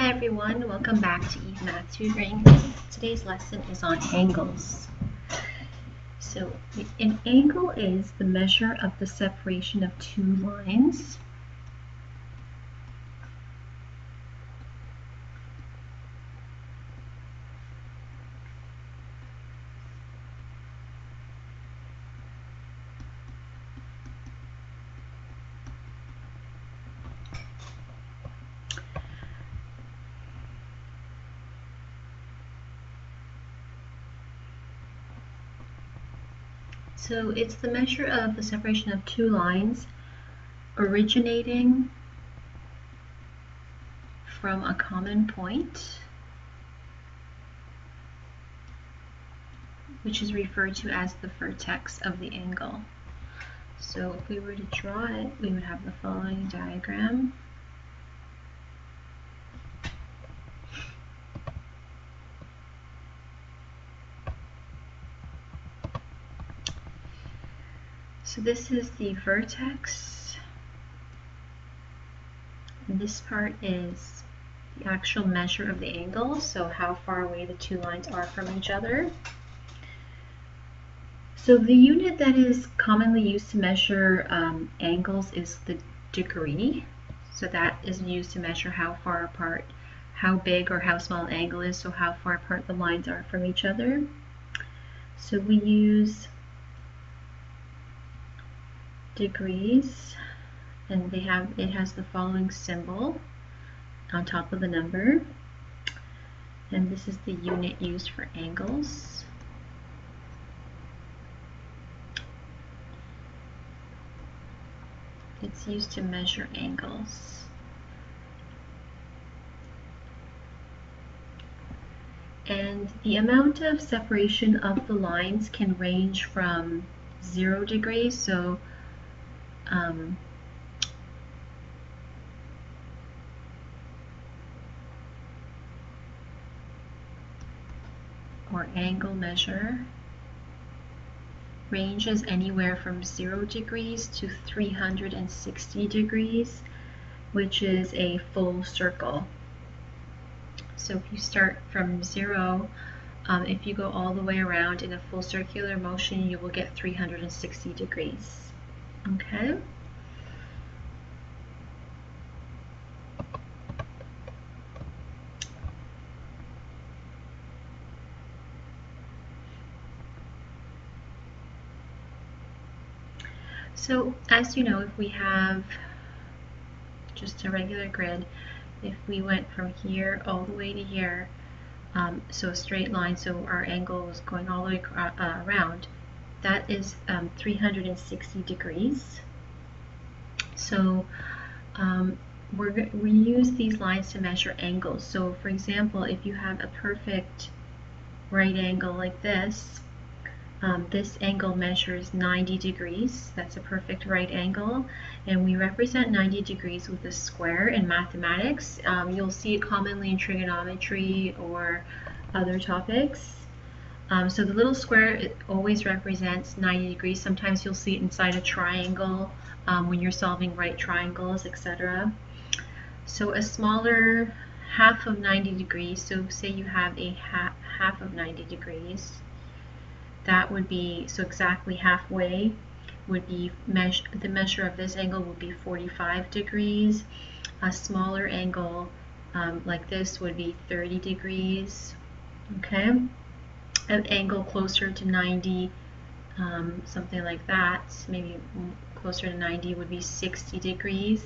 Hi everyone, welcome back to Eve Math Tutoring. Today's lesson is on angles. So an angle is the measure of the separation of two lines. So it's the measure of the separation of two lines originating from a common point, which is referred to as the vertex of the angle. So if we were to draw it, we would have the following diagram. So this is the vertex, and this part is the actual measure of the angle, so how far away the two lines are from each other. So the unit that is commonly used to measure angles is the degree. So that is used to measure how far apart, how big or how small an angle is, so how far apart the lines are from each other. So we use degrees, and it has the following symbol on top of the number, and this is the unit used for angles. It's used to measure angles. And the amount of separation of the lines can range from 0 degrees, so or angle measure ranges anywhere from 0 degrees to 360 degrees, which is a full circle. So if you start from 0, if you go all the way around in a full circular motion, you will get 360 degrees. Okay? So as you know, if we have just a regular grid, if we went from here all the way to here, so a straight line, so our angle is going all the way around, that is 360 degrees. So we use these lines to measure angles. So for example, if you have a perfect right angle like this, this angle measures 90 degrees. That's a perfect right angle, and we represent 90 degrees with a square in mathematics. You'll see it commonly in trigonometry or other topics. So the little square, it always represents 90 degrees. Sometimes you'll see it inside a triangle when you're solving right triangles, etc. So a smaller half of 90 degrees, so say you have a half of 90 degrees, that would be, so exactly halfway would be, the measure of this angle would be 45 degrees. A smaller angle like this would be 30 degrees. Okay? An angle closer to 90, something like that, maybe closer to 90 would be 60 degrees.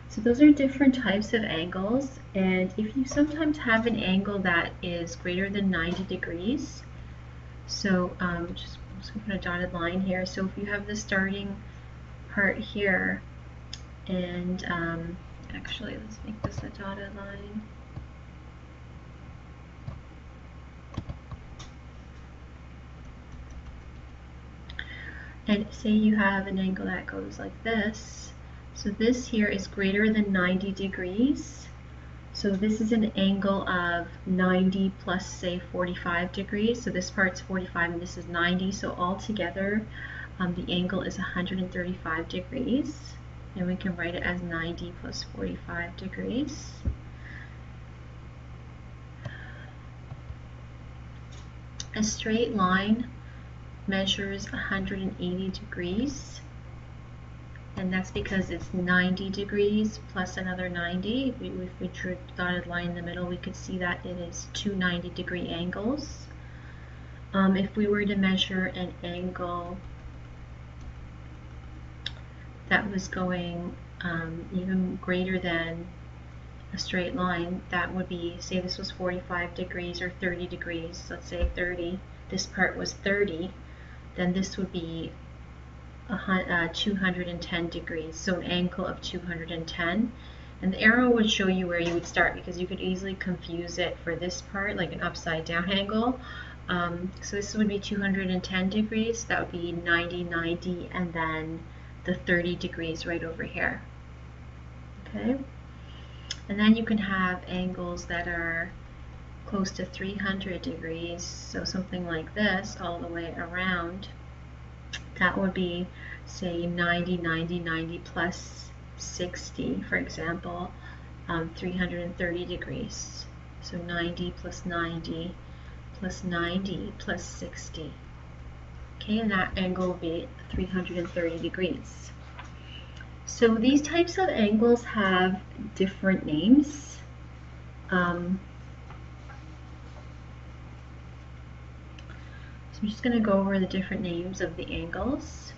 So those are different types of angles, and if you sometimes have an angle that is greater than 90 degrees, so just put a dotted line here. So if you have the starting part here, and actually let's make this a dotted line. And say you have an angle that goes like this. So this here is greater than 90 degrees. So this is an angle of 90 plus, say, 45 degrees. So this part's 45 and this is 90. So altogether, the angle is 135 degrees. And we can write it as 90 plus 45 degrees. A straight line measures 180 degrees, and that's because it's 90 degrees plus another 90. If we drew a dotted line in the middle, we could see that it is two 90-degree angles. If we were to measure an angle that was going even greater than a straight line, that would be, say this was 45 degrees or 30 degrees, let's say 30, this part was 30, then this would be 210 degrees, so an angle of 210. And the arrow would show you where you would start, because you could easily confuse it for this part, like an upside down angle. So this would be 210 degrees, that would be 90, 90, and then the 30 degrees right over here. Okay? And then you can have angles that are close to 300 degrees, so something like this all the way around. That would be, say, 90, 90, 90 plus 60, for example, 330 degrees. So 90 plus 90 plus 90 plus 60. Okay, and that angle will be 330 degrees. So these types of angles have different names. So I'm just going to go over the different names of the angles.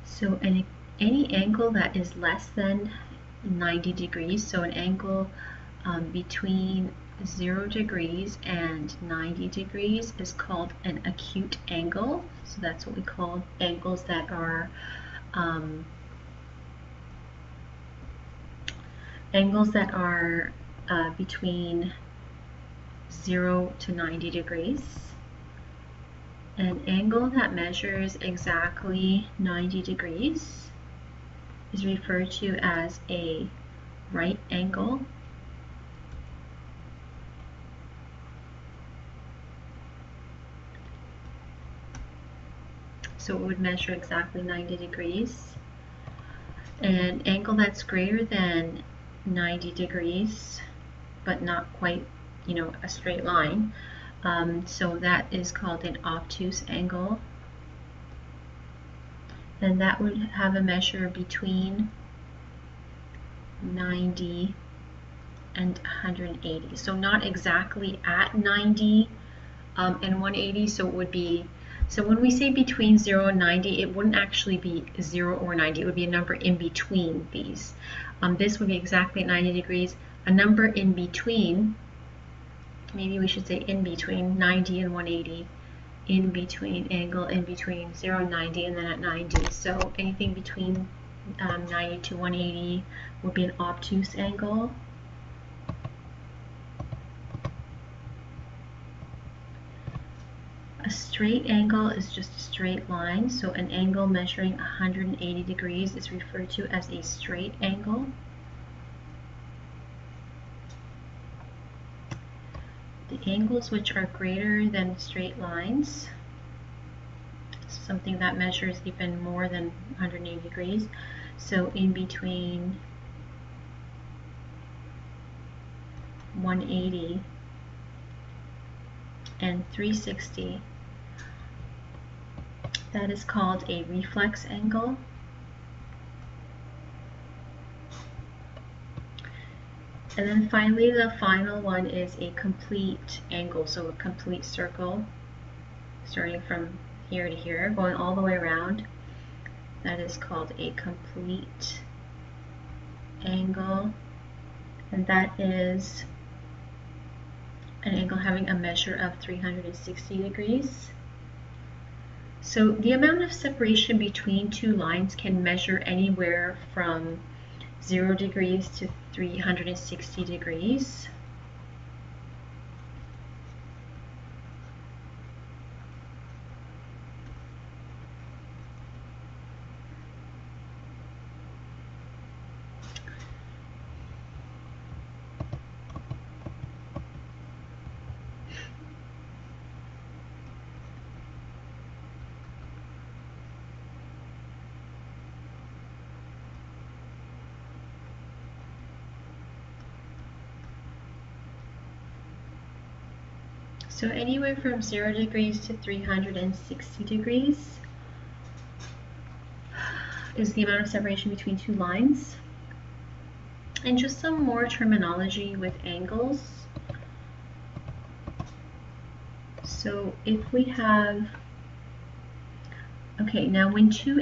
So any angle that is less than 90 degrees, so an angle between 0 degrees and 90 degrees is called an acute angle. So that's what we call angles that are between 0 to 90 degrees. An angle that measures exactly 90 degrees is referred to as a right angle. So it would measure exactly 90 degrees. An angle that's greater than 90 degrees, but not quite, a straight line. So that is called an obtuse angle. And that would have a measure between 90 and 180. So not exactly at 90 and 180, so it would be, so when we say between 0 and 90, it wouldn't actually be 0 or 90, it would be a number in between these. This would be exactly 90 degrees. A number in between, maybe we should say in between 90 and 180, in between, angle in between 0 and 90, and then at 90. So anything between 90 to 180 would be an obtuse angle. A straight angle is just a straight line, so an angle measuring 180 degrees is referred to as a straight angle. The angles which are greater than straight lines, something that measures even more than 180 degrees, so in between 180 and 360, that is called a reflex angle. And then finally, the final one is a complete angle, so a complete circle, starting from here to here, going all the way around. That is called a complete angle, and that is an angle having a measure of 360 degrees. So the amount of separation between two lines can measure anywhere from 0 degrees to 360 degrees. So anywhere from 0 degrees to 360 degrees is the amount of separation between two lines. And just some more terminology with angles. So if we have, okay, now when two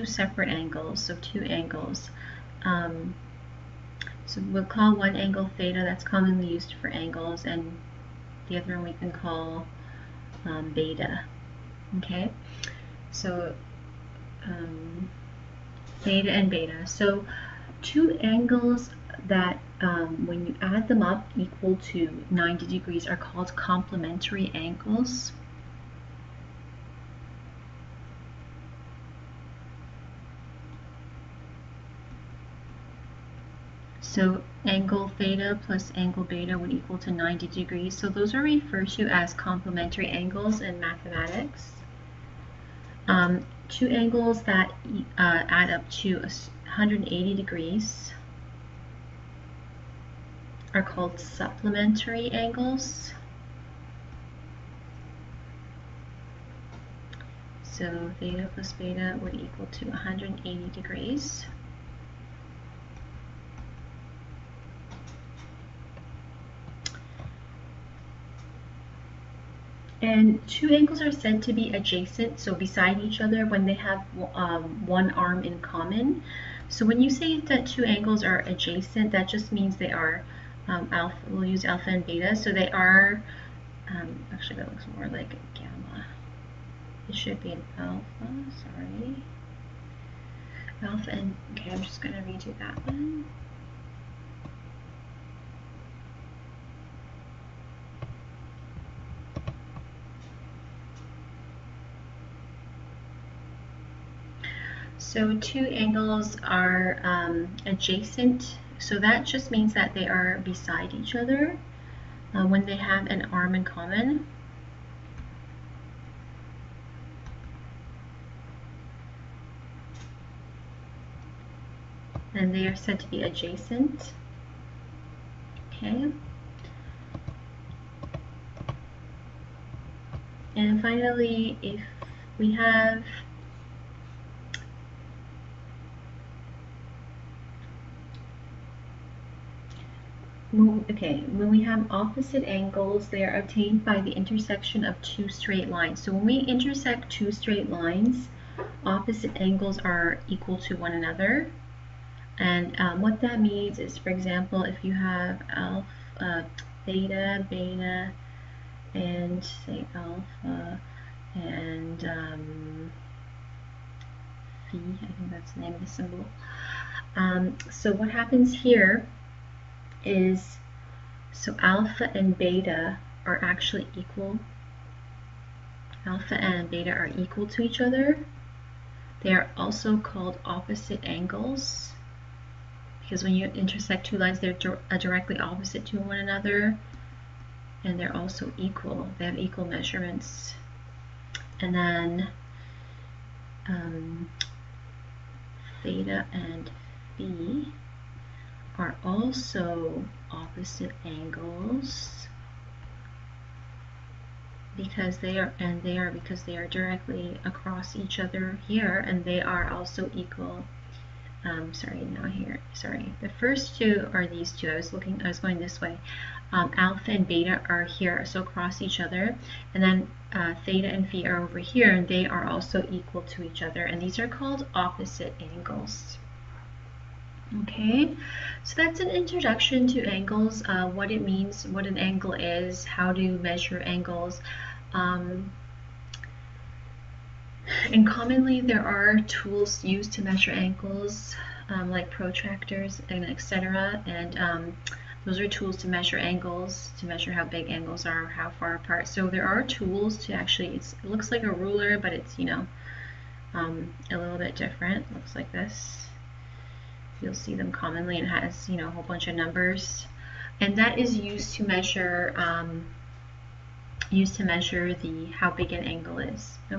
separate angles, so two angles, so we'll call one angle theta, that's commonly used for angles, and the other one we can call beta, okay? So theta and beta. So two angles that when you add them up equal to 90 degrees are called complementary angles. So angle theta plus angle beta would equal to 90 degrees. So those are referred to as complementary angles in mathematics. Two angles that add up to 180 degrees are called supplementary angles. So theta plus beta would equal to 180 degrees. And two angles are said to be adjacent, so beside each other when they have one arm in common. So when you say that two angles are adjacent, that just means they are alpha. We'll use alpha and beta. So they are, actually that looks more like a gamma. It should be an alpha, sorry. Alpha and, okay, I'm just going to redo that one. So two angles are adjacent, so that just means that they are beside each other when they have an arm in common. And they are said to be adjacent. Okay. And finally, if we have when we have opposite angles, they are obtained by the intersection of two straight lines. So when we intersect two straight lines, opposite angles are equal to one another. And what that means is, for example, if you have theta, beta, and say alpha, and phi, I think that's the name of the symbol. So what happens here is, so alpha and beta are actually equal. Alpha and beta are equal to each other. They are also called opposite angles because when you intersect two lines, they're directly opposite to one another, and they're also equal. They have equal measurements. And then theta and phi are also opposite angles because they are directly across each other here, and they are also equal. The first two are these two. I was going this way. Alpha and beta are here, so across each other, and then theta and phi are over here, and they are also equal to each other, and these are called opposite angles. Okay, so that's an introduction to angles, what it means, what an angle is, how to measure angles. And commonly there are tools used to measure angles, like protractors and etc. And those are tools to measure angles, to measure how big angles are, how far apart. So there are tools to actually, it looks like a ruler, but it's, a little bit different. It looks like this. You'll see them commonly, and it has, a whole bunch of numbers. And that is used to measure how big an angle is.